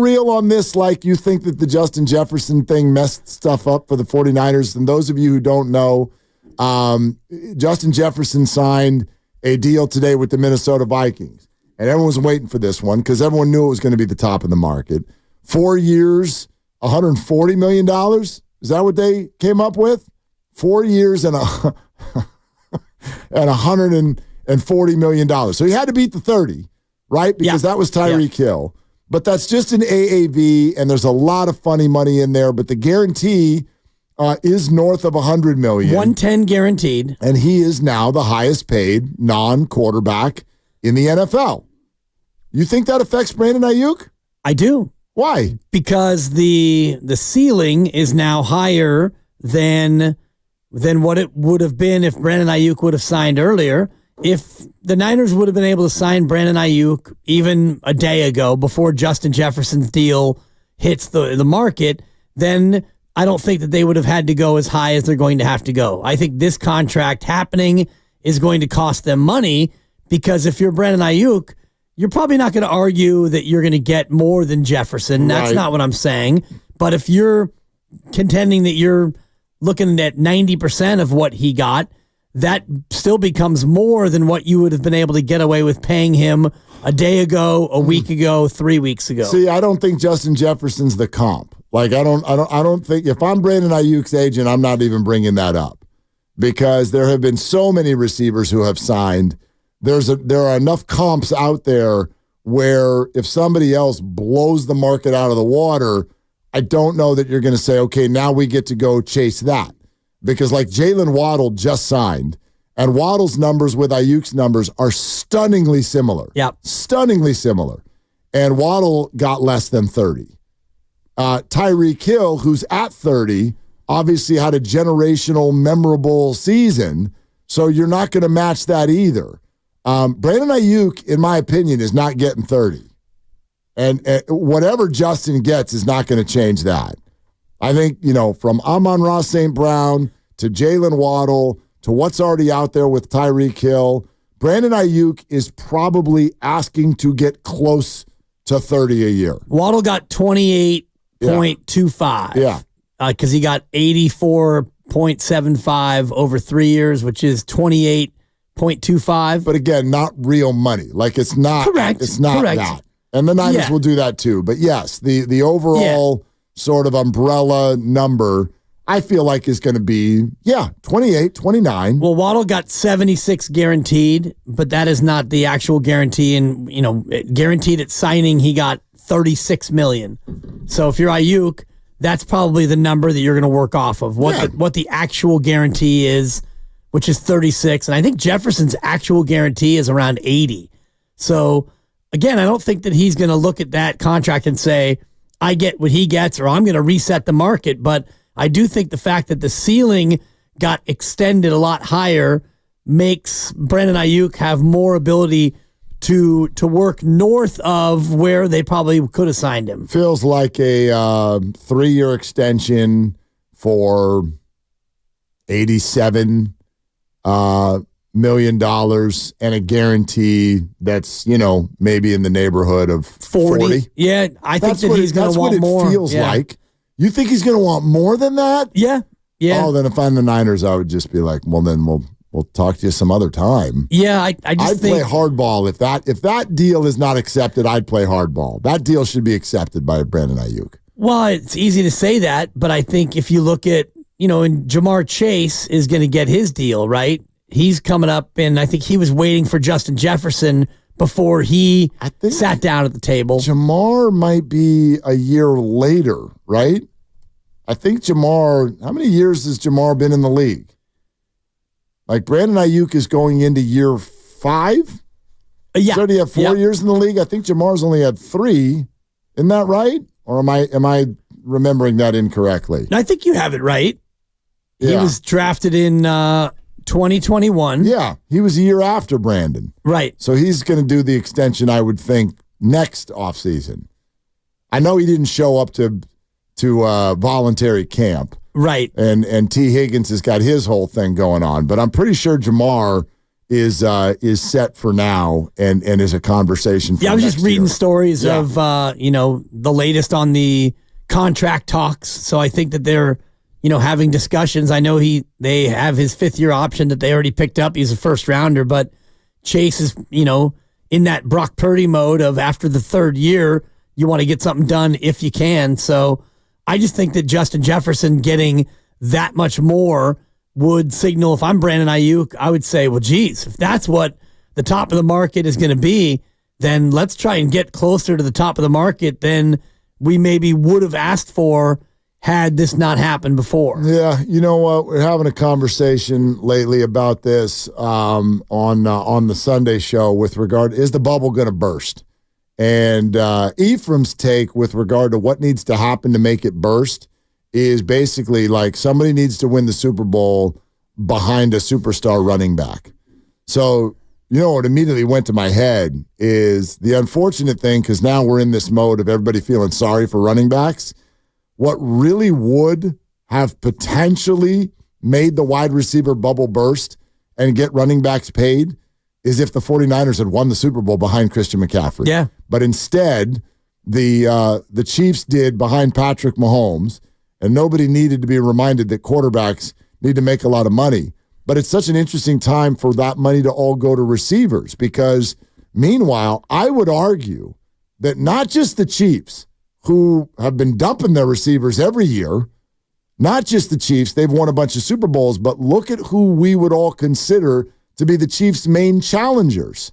real on this? Like, you think that the Justin Jefferson thing messed stuff up for the 49ers? And those of you who don't know, Justin Jefferson signed a deal today with the Minnesota Vikings. And everyone was waiting for this one because everyone knew it was going to be the top of the market. 4 years, $140 million. Is that what they came up with? 4 years and $140 million. So he had to beat the 30, right? Because that was Tyreek Hill. But that's just an AAV, and there's a lot of funny money in there. But the guarantee is north of $100 million. 110 guaranteed. And he is now the highest paid non-quarterback in the NFL. You think that affects Brandon Aiyuk? I do. Why? Because the ceiling is now higher than what it would have been if Brandon Aiyuk would have signed earlier. If the Niners would have been able to sign Brandon Aiyuk even a day ago before Justin Jefferson's deal hits the market, then I don't think that they would have had to go as high as they're going to have to go. I think this contract happening is going to cost them money because if you're Brandon Aiyuk, you're probably not going to argue that you're going to get more than Jefferson. That's not what I'm saying. But if you're contending that you're looking at 90% of what he got, that still becomes more than what you would have been able to get away with paying him a day ago, a week ago, 3 weeks ago. See, I don't think Justin Jefferson's the comp. Like, I don't think if I'm Brandon Ayuk's agent, I'm not even bringing that up because there have been so many receivers who have signed. There are enough comps out there where if somebody else blows the market out of the water, I don't know that you're going to say, okay, now we get to go chase that. Because like Jalen Waddle just signed, and Waddle's numbers with Ayuk's numbers are stunningly similar. Yep. Stunningly similar. And Waddle got less than 30. Tyreek Hill, who's at 30, obviously had a generational, memorable season, so you're not going to match that either. Brandon Aiyuk, in my opinion, is not getting 30. And whatever Justin gets is not going to change that. I think, from Amon-Ra St. Brown to Jalen Waddle to what's already out there with Tyreek Hill, Brandon Aiyuk is probably asking to get close to 30 a year. Waddle got 28.25. Yeah. Because he got 84.75 over 3 years, which is 28.25. But again, not real money. Like, it's not. Correct. It's not Correct. that. And the Niners will do that too. But yes, the overall sort of umbrella number, I feel like is going to be, 28, 29. Well, Waddle got 76 guaranteed, but that is not the actual guarantee. And, guaranteed at signing, he got $36 million. So if you're Aiyuk, that's probably the number that you're going to work off of. What the actual guarantee is, which is 36. And I think Jefferson's actual guarantee is around 80. So, again, I don't think that he's going to look at that contract and say, I get what he gets, or I'm going to reset the market. But I do think the fact that the ceiling got extended a lot higher makes Brandon Aiyuk have more ability to work north of where they probably could have signed him. Feels like a 3-year extension for $87 million and a guarantee that's, maybe in the neighborhood of 40. Yeah, I think that he's going to want more. That's what it feels like. You think he's going to want more than that? Yeah. Oh, then if I'm the Niners, I would just be like, well, then we'll talk to you some other think I'd play hardball. If that deal is not accepted, I'd play hardball. That deal should be accepted by Brandon Aiyuk. Well, it's easy to say that, but I think if you look at, and Jamar Chase is going to get his deal, right? He's coming up, and I think he was waiting for Justin Jefferson before he sat down at the table. Jamar might be a year later, right? I think Jamar, how many years has Jamar been in the league? Like Brandon Aiyuk is going into year 5? Yeah. So he had 4 years in the league? I think Jamar's only had 3. Isn't that right? Or am I remembering that incorrectly? I think you have it right. Yeah. He was drafted in 2021. Yeah, he was a year after Brandon. Right. So he's going to do the extension, I would think, next offseason. I know he didn't show up to voluntary camp. Right. And T. Higgins has got his whole thing going on. But I'm pretty sure Jamar is set for now and is a conversation for I was just reading stories of the latest on the contract talks. So I think that they're having discussions. I know they have his 5th-year option that they already picked up. He's a first rounder, but Chase is in that Brock Purdy mode of after the 3rd year, you want to get something done if you can. So I just think that Justin Jefferson getting that much more would signal, if I'm Brandon Aiyuk, I would say, well, geez, if that's what the top of the market is going to be, then let's try and get closer to the top of the market than we maybe would have asked for had this not happened before. Yeah, you know what? We're having a conversation lately about this on the Sunday show with regard, is the bubble going to burst? And Ephraim's take with regard to what needs to happen to make it burst is basically like somebody needs to win the Super Bowl behind a superstar running back. So, what immediately went to my head is the unfortunate thing, because now we're in this mode of everybody feeling sorry for running backs. What really would have potentially made the wide receiver bubble burst and get running backs paid is if the 49ers had won the Super Bowl behind Christian McCaffrey. Yeah. But instead, the Chiefs did behind Patrick Mahomes, and nobody needed to be reminded that quarterbacks need to make a lot of money. But it's such an interesting time for that money to all go to receivers because, meanwhile, I would argue that not just the Chiefs, who have been dumping their receivers every year, not just the Chiefs, they've won a bunch of Super Bowls, but look at who we would all consider to be the Chiefs' main challengers.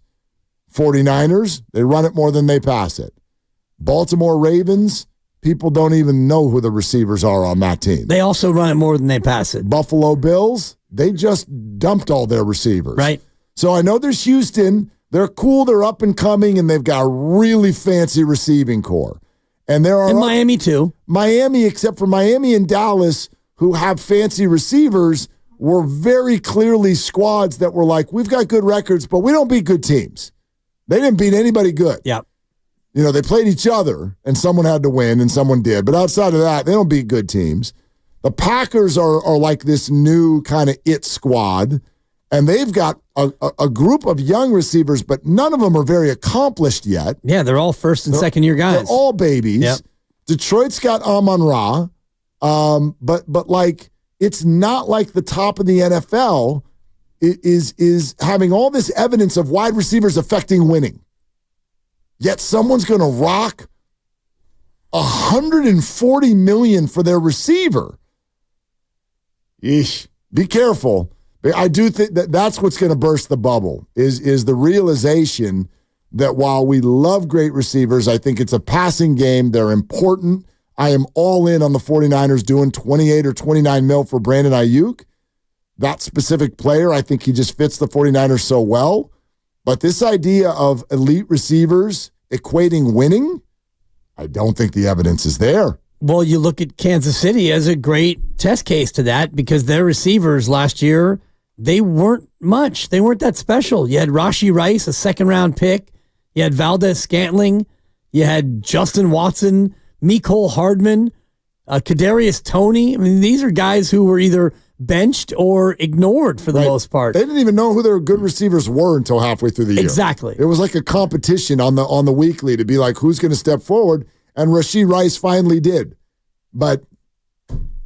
49ers, they run it more than they pass it. Baltimore Ravens, people don't even know who the receivers are on that team. They also run it more than they pass it. Buffalo Bills, they just dumped all their receivers. Right. So I know there's Houston. They're cool. They're up and coming, and they've got a really fancy receiving core. And there are Miami, too. Miami, except for Miami and Dallas, who have fancy receivers, were very clearly squads that were like, we've got good records, but we don't beat good teams. They didn't beat anybody good. Yeah. They played each other, and someone had to win, and someone did. But outside of that, they don't beat good teams. The Packers are like this new kind of it squad, and they've got a group of young receivers, but none of them are very accomplished yet. Yeah, they're all first and second year guys. They're all babies. Yep. Detroit's got Amon-Ra, but like it's not like the top of the NFL is having all this evidence of wide receivers affecting winning. Yet someone's going to rock $140 million for their receiver. Eesh. Be careful. I do think that's what's going to burst the bubble is the realization that while we love great receivers, I think it's a passing game. They're important. I am all in on the 49ers doing 28 or 29 mil for Brandon Aiyuk. That specific player, I think he just fits the 49ers so well. But this idea of elite receivers equating winning, I don't think the evidence is there. Well, you look at Kansas City as a great test case to that because their receivers last year, they weren't much. They weren't that special. You had Rashee Rice, a second-round pick. You had Valdez-Scantling. You had Justin Watson, Mecole Hardman, Kadarius Toney. I mean, these are guys who were either benched or ignored for the most part. They didn't even know who their good receivers were until halfway through the year. Exactly. It was like a competition on the weekly to be like, who's going to step forward? And Rashee Rice finally did. But,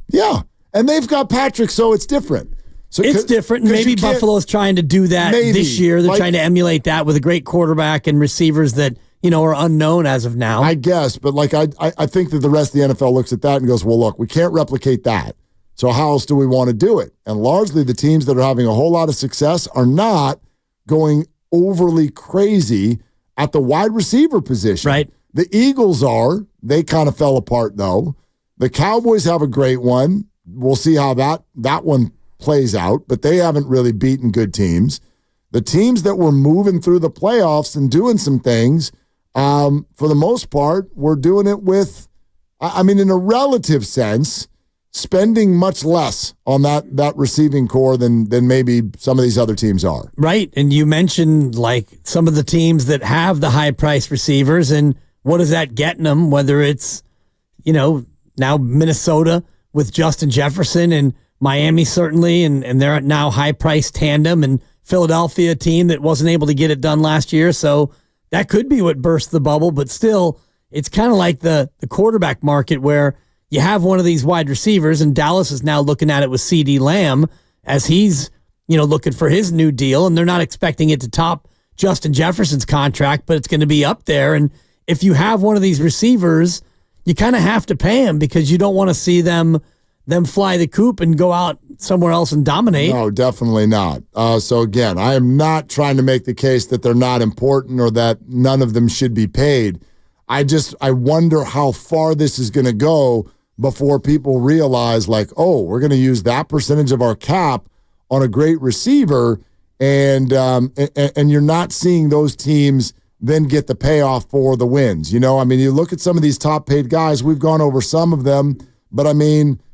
yeah. And they've got Patrick, so it's different. So it's different. Maybe Buffalo's trying to do that this year. They're trying to emulate that with a great quarterback and receivers that, are unknown as of now. I guess. But, I think that the rest of the NFL looks at that and goes, well, look, we can't replicate that. So how else do we want to do it? And largely the teams that are having a whole lot of success are not going overly crazy at the wide receiver position. Right. The Eagles are. They kind of fell apart, though. The Cowboys have a great one. We'll see how that one plays out, but they haven't really beaten good teams. The teams that were moving through the playoffs and doing some things, for the most part, were doing it with, in a relative sense, spending much less on that receiving core than maybe some of these other teams are. Right. And you mentioned some of the teams that have the high price receivers and what is that getting them, whether it's, now Minnesota with Justin Jefferson and Miami certainly, and they're now high price tandem and Philadelphia team that wasn't able to get it done last year. So that could be what burst the bubble, but still, it's kind of like the quarterback market where you have one of these wide receivers, and Dallas is now looking at it with CD Lamb as he's, looking for his new deal, and they're not expecting it to top Justin Jefferson's contract, but it's going to be up there. And if you have one of these receivers, you kind of have to pay him because you don't want to see them fly the coop and go out somewhere else and dominate. No, definitely not. So again, I am not trying to make the case that they're not important or that none of them should be paid. I wonder how far this is going to go before people realize, like, oh, we're going to use that percentage of our cap on a great receiver, and you're not seeing those teams then get the payoff for the wins. You look at some of these top-paid guys. We've gone over some of them, but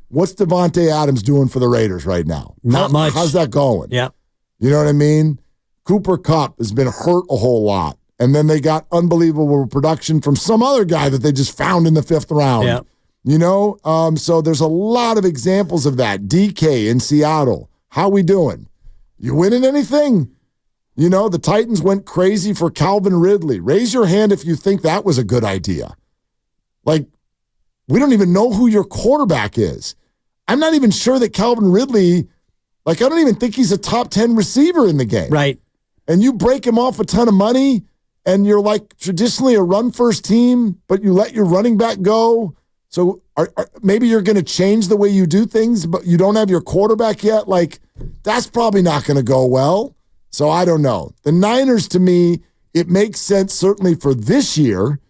what's Devontae Adams doing for the Raiders right now? Not much. How's that going? Yeah. You know what I mean? Cooper Kupp has been hurt a whole lot, and then they got unbelievable production from some other guy that they just found in the 5th round. Yeah. So there's a lot of examples of that. DK in Seattle. How we doing? You winning anything? The Titans went crazy for Calvin Ridley. Raise your hand if you think that was a good idea. Like, we don't even know who your quarterback is. I'm not even sure that Calvin Ridley, I don't even think he's a top 10 receiver in the game. Right. And you break him off a ton of money, and you're traditionally a run-first team, but you let your running back go. So maybe you're going to change the way you do things, but you don't have your quarterback yet. That's probably not going to go well. So I don't know. The Niners, to me, it makes sense certainly for this year.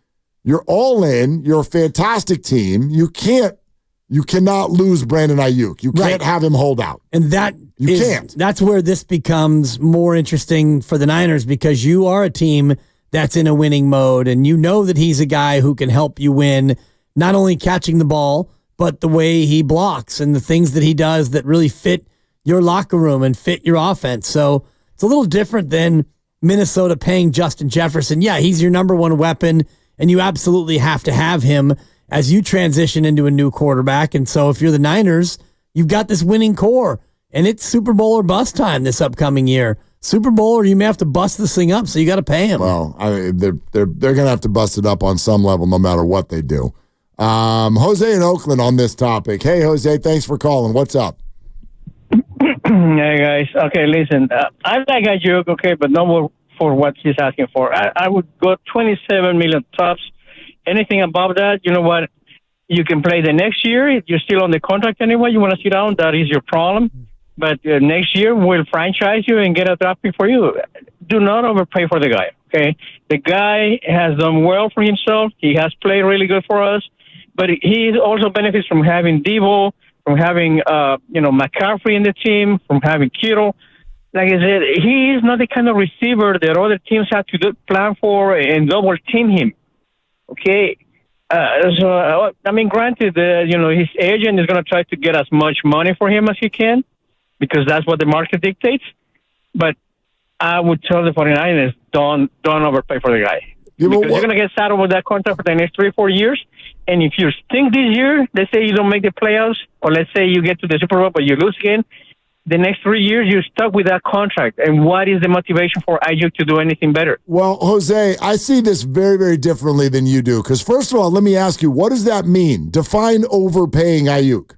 You're all in. You're a fantastic team. You cannot lose Brandon Aiyuk. You can't have him hold out. And that's where this becomes more interesting for the Niners, because you are a team that's in a winning mode, and you know that he's a guy who can help you win, not only catching the ball, but the way he blocks and the things that he does that really fit your locker room and fit your offense. So it's a little different than Minnesota paying Justin Jefferson. Yeah, he's your number one weapon, and you absolutely have to have him as you transition into a new quarterback. And so if you're the Niners, you've got this winning core, and it's Super Bowl or bust time this upcoming year. Super Bowl, or you may have to bust this thing up, so you got to pay him. Well, they're going to have to bust it up on some level no matter what they do. Jose in Oakland on this topic. Hey, Jose, thanks for calling. What's up? Hey, guys. Okay, listen. I like Aiyuk, okay, but no more for what he's asking for. I would go 27 million tops. Anything above that, you know what? You can play the next year. You're still on the contract anyway. You want to sit down, that is your problem. But next year, we'll franchise you and get a draft pick for you. Do not overpay for the guy, okay? The guy has done well for himself. He has played really good for us. But he also benefits from having Debo, from having McCaffrey in the team, from having Kittle. Like I said, he is not the kind of receiver that other teams have to plan for and double team him. Okay, granted, his agent is going to try to get as much money for him as he can, because that's what the market dictates. But I would tell the 49ers, don't overpay for the guy. Because you're going to get saddled with that contract for the next 3 or 4 years. And if you stink this year, let's say you don't make the playoffs, or let's say you get to the Super Bowl but you lose again, the next 3 years you're stuck with that contract. And what is the motivation for Aiyuk to do anything better? Well, Jose, I see this very, very differently than you do. Because first of all, let me ask you, what does that mean? Define overpaying Aiyuk.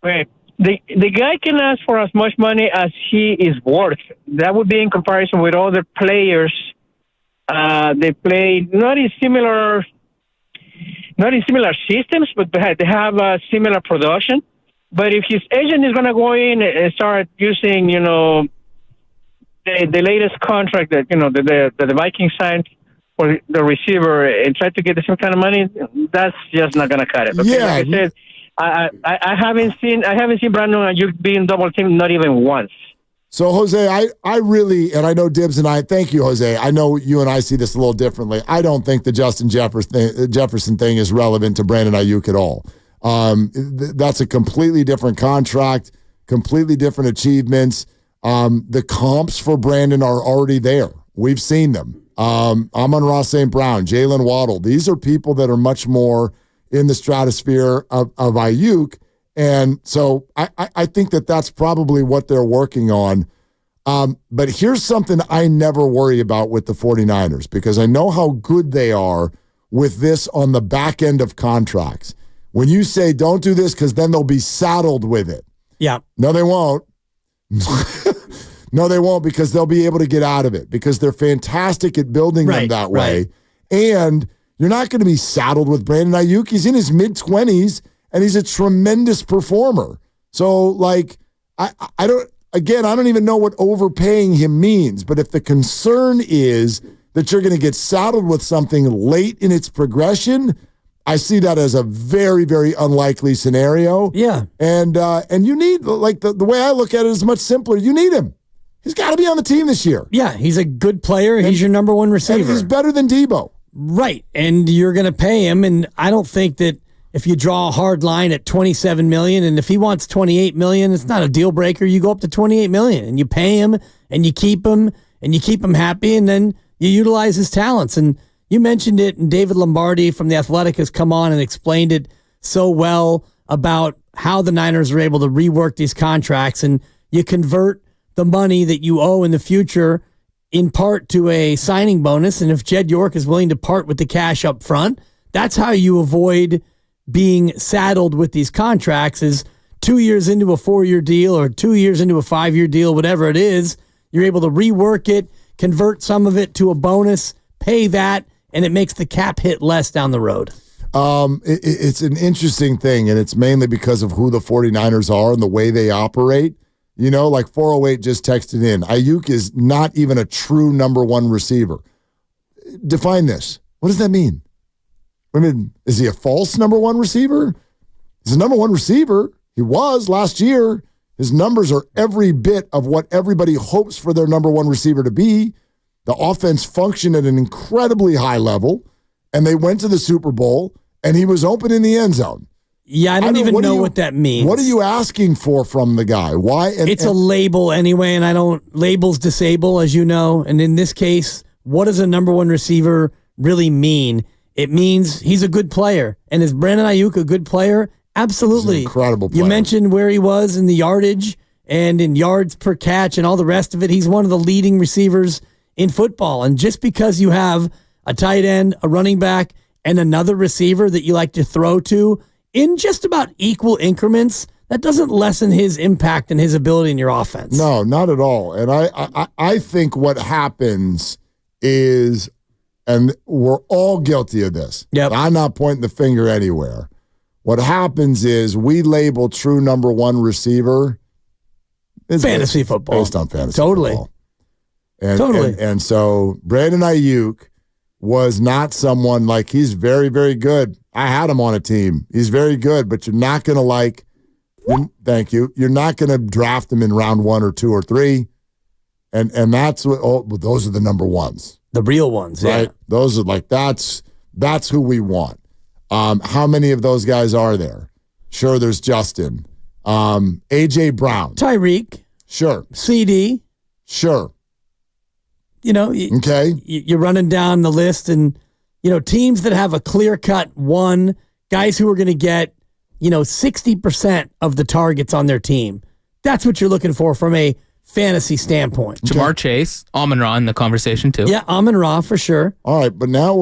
Okay. The guy can ask for as much money as he is worth. That would be in comparison with other players. They play not in similar systems, but they have a similar production. But if his agent is going to go in and start using, the latest contract that the Vikings signed for the receiver and try to get the same kind of money, that's just not going to cut it. Okay? Yeah. Like I said, I haven't seen Brandon Aiyuk being double teamed, not even once. So, Jose, I really, and I know Dibs and I, thank you, Jose. I know you and I see this a little differently. I don't think the Justin Jefferson thing is relevant to Brandon Aiyuk at all. That's a completely different contract, completely different achievements. The comps for Brandon are already there. We've seen them. Amon-Ra St. Brown, Jalen Waddle. These are people that are much more in the stratosphere of Aiyuk. And so I think that's probably what they're working on. But here's something I never worry about with the 49ers, because I know how good they are with this on the back end of contracts. When you say don't do this because then they'll be saddled with it. Yeah. No, they won't. No, they won't, because they'll be able to get out of it because they're fantastic at building them that way. And you're not going to be saddled with Brandon Aiyuk. He's in his mid-20s, and he's a tremendous performer. So, like, I don't even know what overpaying him means. But if the concern is that you're going to get saddled with something late in its progression, I see that as a very, very unlikely scenario. Yeah. And you need, like, the way I look at it is much simpler. You need him. He's got to be on the team this year. Yeah, he's a good player. He's your number one receiver. And he's better than Debo. Right. And you're going to pay him. And I don't think that if you draw a hard line at $27 million, and if he wants $28 million, it's not a deal breaker. You go up to $28 million and you pay him and you keep him happy, and then you utilize his talents. And you mentioned it, and David Lombardi from The Athletic has come on and explained it so well about how the Niners are able to rework these contracts, and you convert the money that you owe in the future in part to a signing bonus. And if Jed York is willing to part with the cash up front, that's how you avoid being saddled with these contracts. Is 2 years into a 4-year deal or 2 years into a 5-year deal, whatever it is, you're able to rework it, convert some of it to a bonus, pay that, and it makes the cap hit less down the road. It's an interesting thing, and it's mainly because of who the 49ers are and the way they operate. You know, like 408 just texted in, Aiyuk is not even a true number one receiver. Define this. What does that mean? I mean, is he a false number one receiver? He's a number one receiver. He was last year. His numbers are every bit of what everybody hopes for their number one receiver to be. The offense functioned at an incredibly high level, and they went to the Super Bowl, and he was open in the end zone. Yeah, I don't even know what that means. What are you asking for from the guy? Why? It's a label anyway, and labels disable, as you know. And in this case, what does a number one receiver really mean? It means he's a good player. And is Brandon Aiyuk a good player? Absolutely. He's an incredible player. You mentioned where he was in the yardage and in yards per catch and all the rest of it. He's one of the leading receivers in football. And just because you have a tight end, a running back, and another receiver that you like to throw to in just about equal increments, that doesn't lessen his impact and his ability in your offense. No, not at all. And I think what happens is, and we're all guilty of this. Yep. I'm not pointing the finger anywhere. What happens is we label true number one receiver fantasy football. Based on fantasy football. Totally. And so Brandon Aiyuk was not someone like, he's very, very good. I had him on a team. He's very good, but you're not going to thank you. You're not going to draft him in round 1 or 2 or 3. And that's what, those are the number ones. The real ones, right? Yeah. Those are like, that's who we want. How many of those guys are there? Sure, there's Justin. A.J. Brown. Tyreek. Sure. CD. Sure. You know, okay. You're running down the list, and, you know, teams that have a clear-cut one, guys who are going to get, 60% of the targets on their team. That's what you're looking for from a fantasy standpoint. Jamar Chase, Amon-Ra in the conversation too. Yeah, Amon-Ra for sure. All right, but now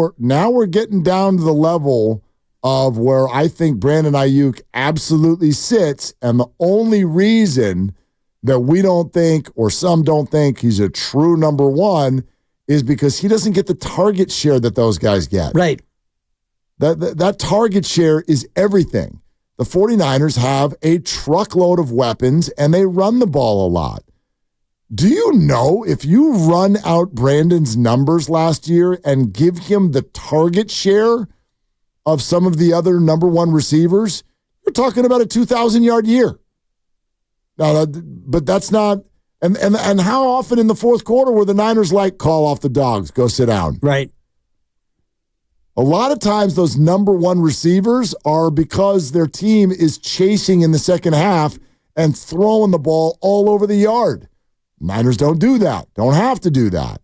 we're getting down to the level of where I think Brandon Aiyuk absolutely sits, and the only reason that we don't think, or some don't think, he's a true number one is because he doesn't get the target share that those guys get. Right. That target share is everything. The 49ers have a truckload of weapons, and they run the ball a lot. Do you know if you run out Brandon's numbers last year and give him the target share of some of the other number one receivers, you're talking about a 2,000-yard year. Now, but that's not, and how often in the fourth quarter were the Niners like, call off the dogs, go sit down? Right. A lot of times those number one receivers are because their team is chasing in the second half and throwing the ball all over the yard. Niners don't do that. Don't have to do that.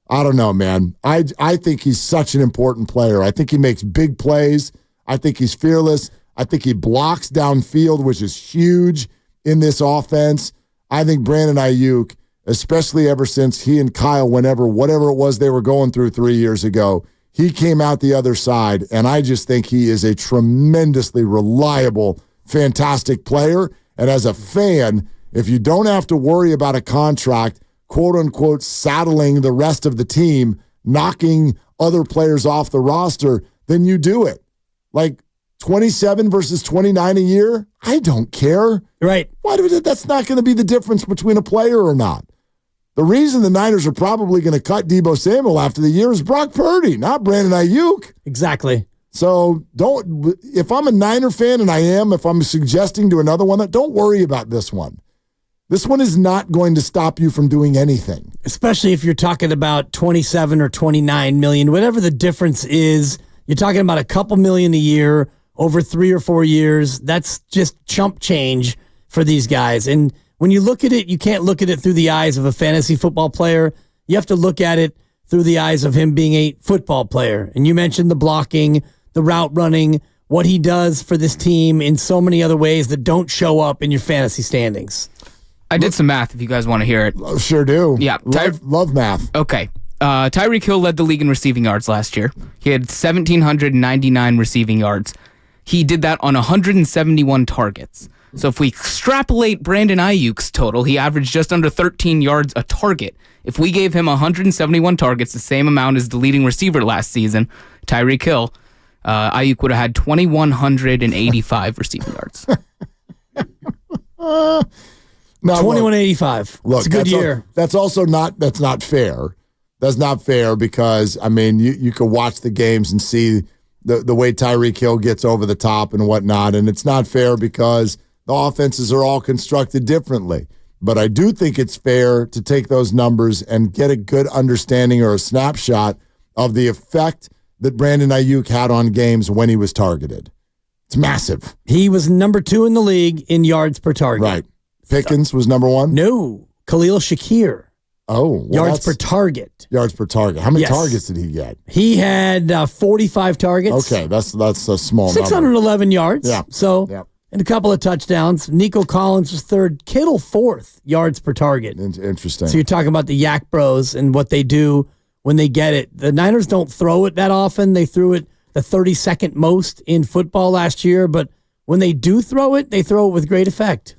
I don't know, man. I think he's such an important player. I think he makes big plays. I think he's fearless. I think he blocks downfield, which is huge in this offense. I think Brandon Aiyuk, especially ever since he and Kyle, whatever it was they were going through 3 years ago, he came out the other side, and I just think he is a tremendously reliable, fantastic player. And as a fan, if you don't have to worry about a contract, quote-unquote, saddling the rest of the team, knocking other players off the roster, then you do it. Like 27 versus 29 a year, I don't care. Right. That's not going to be the difference between a player or not. The reason the Niners are probably going to cut Deebo Samuel after the year is Brock Purdy, not Brandon Aiyuk. Exactly. So if I'm a Niner fan, and I am, if I'm suggesting to another one, don't worry about this one. This one is not going to stop you from doing anything. Especially if you're talking about 27 or 29 million, whatever the difference is, you're talking about a couple million a year over 3 or 4 years. That's just chump change for these guys. And when you look at it, you can't look at it through the eyes of a fantasy football player. You have to look at it through the eyes of him being a football player. And you mentioned the blocking, the route running, what he does for this team in so many other ways that don't show up in your fantasy standings. I did some math if you guys want to hear it. Sure do. Yeah. Love math. Okay. Tyreek Hill led the league in receiving yards last year. He had 1,799 receiving yards. He did that on 171 targets. So if we extrapolate Brandon Aiyuk's total, he averaged just under 13 yards a target. If we gave him 171 targets, the same amount as the leading receiver last season, Tyreek Hill, Aiyuk would have had 2,185 receiving yards. No, 2185. Look, it's a good year. That's not fair. That's not fair because, I mean, you could watch the games and see the way Tyreek Hill gets over the top and whatnot, and it's not fair because the offenses are all constructed differently. But I do think it's fair to take those numbers and get a good understanding or a snapshot of the effect that Brandon Aiyuk had on games when he was targeted. It's massive. He was number 2 in the league in yards per target. Right. Pickens was number 1? No. Khalil Shakir. Oh. Well, yards per target. Yards per target. How many targets did he get? He had 45 targets. Okay, that's a small 611 number. yards. Yeah. So, and a couple of touchdowns. Nico Collins was 3rd. Kittle 4th yards per target. Interesting. So you're talking about the Yak Bros and what they do when they get it. The Niners don't throw it that often. They threw it the 32nd most in football last year, but when they do throw it, they throw it with great effect.